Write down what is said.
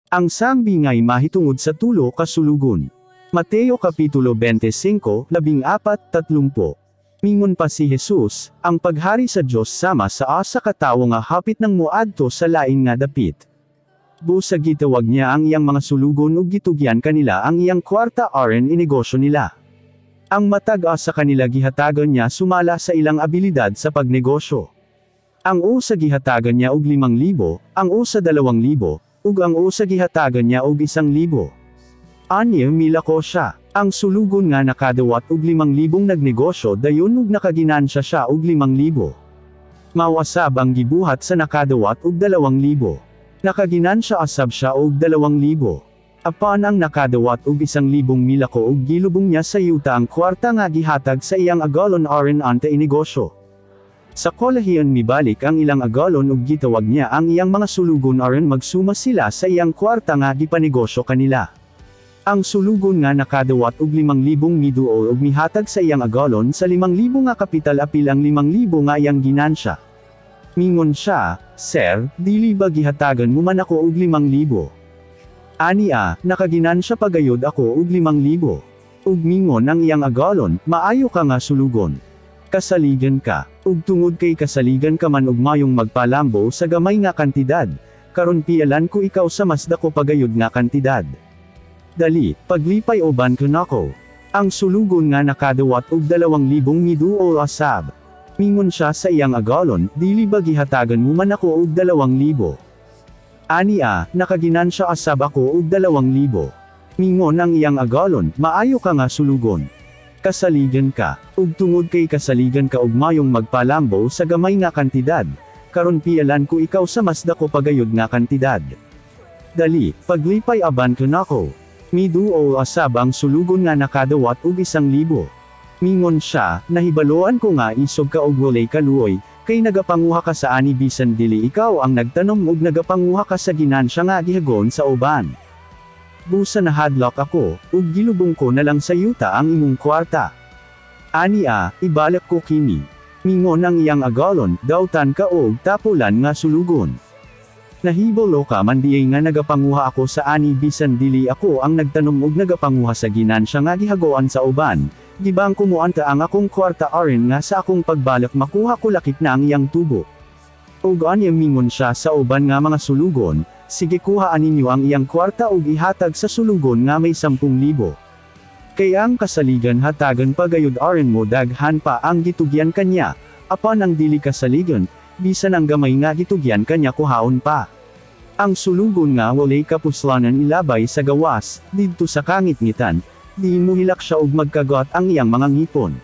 Ang sambi nga'y mahitungod sa tulo kasulugon. Mateo Kapitulo 25, 14-30. Mingon pa si Jesus, ang paghari sa Diyos sama sa asa katawo nga hapit ng muadto sa lain nga dapit. Busa gitawag niya ang iyang mga sulugon ug gitugyan kanila ang iyang kwarta aron inegosyo nila. Ang matag sa kanila gihatagan niya sumala sa ilang abilidad sa pagnegosyo. Ang usa gihatagan niya og 5,000, ang usa 2,000, ug ang usa gihatagan niya og 1,000. Anya milako siya. Ang sulugon nga nakadawat og 5,000 nagnegosyo dayon ug nakaginansya siya og 5,000. Mawasab ang gibuhat sa nakadawat og 2,000. Nakaginansya asab siya og 2,000. Apan ang nakadawat og 1,000 milako og gilubong niya sa yuta ang kwarta nga gihatag sa iyang agalon aron ante inegosyo. Sa kolahian mibalik ang ilang agalon ug gitawag niya ang iyang mga sulugon aron magsuma sila sa iyang kwarta nga gipanegosyo kanila. Ang sulugon nga nakadawat og 5,000 miduol ug mihatag sa iyang agalon sa 5,000 nga kapital apil ang 5,000 nga iyang ginansya. Mingon siya, Sir, dili ba gihatagan mo man ako og 5,000? Ania, nakaginansya pagayod ako og 5,000. Ug mingon ang iyang agalon, maayo ka nga sulugon. Kasaligan ka, ug tungod kay kasaligan ka man ug mayong magpalambo sa gamay nga kantidad, karon pialan ko ikaw sa mas dako pagayod nga kantidad. Dali, paglipay oban ko nako. Ang sulugon nga nakadawat og 2,000 miduol asab. Mingon siya sa iyang agalon, dili ba gihatagan mo man ako og 2,000? Ania, nakaginansya asab ako og 2,000. Mingon ang iyang agalon, maayo ka nga sulugon. Kasaligan ka, ug tungod kay kasaligan ka ug mayong magpalambo sa gamay nga kantidad, karon pialan ko ikaw sa mas dako pagayod nga kantidad. Dali, paglipay aban ko nako. Miduol asab ang sulugon nga nakadawat og 1,000. Mingon siya, nahibaloan ko nga isog ka og walay kaluoy, kay nagapanguha ka sa ani bisan dili ikaw ang nagtanom ug nagapanguha ka sa ginansya nga gihagon sa uban. Busa nahadlok ako, ug gilubong ko na lang sa yuta ang imong kwarta. Ania, ibalak ko kini. Mingon ang iyang agalon, dawtan ka og tapulan nga sulugon. Nahibalo ka man diay nga nagapanguha ako sa ani bisan dili ako ang nagtanom ug nagapanguha sa ginansya nga gihagoan sa uban, gibang kumuanta ang akong kwarta aron nga sa akong pagbalak makuha ko lakip na ang iyang tubo. Ug anya mingon siya sa uban nga mga sulugon, sige kuhaan ninyo ang iyang kwarta ug ihatag sa sulugon nga may 10,000. Kaya ang kasaligan hatagan pagayod aron mo daghan pa ang gitugyan kanya, apan ang dili kasaligan, bisan ang gamay nga gitugyan kanya kuhaon pa. Ang sulugon nga walay kapuslanan ilabay sa gawas, didto sa kangit-ngitan, di mo hilak siya og magkagat ang iyang mga ngipon.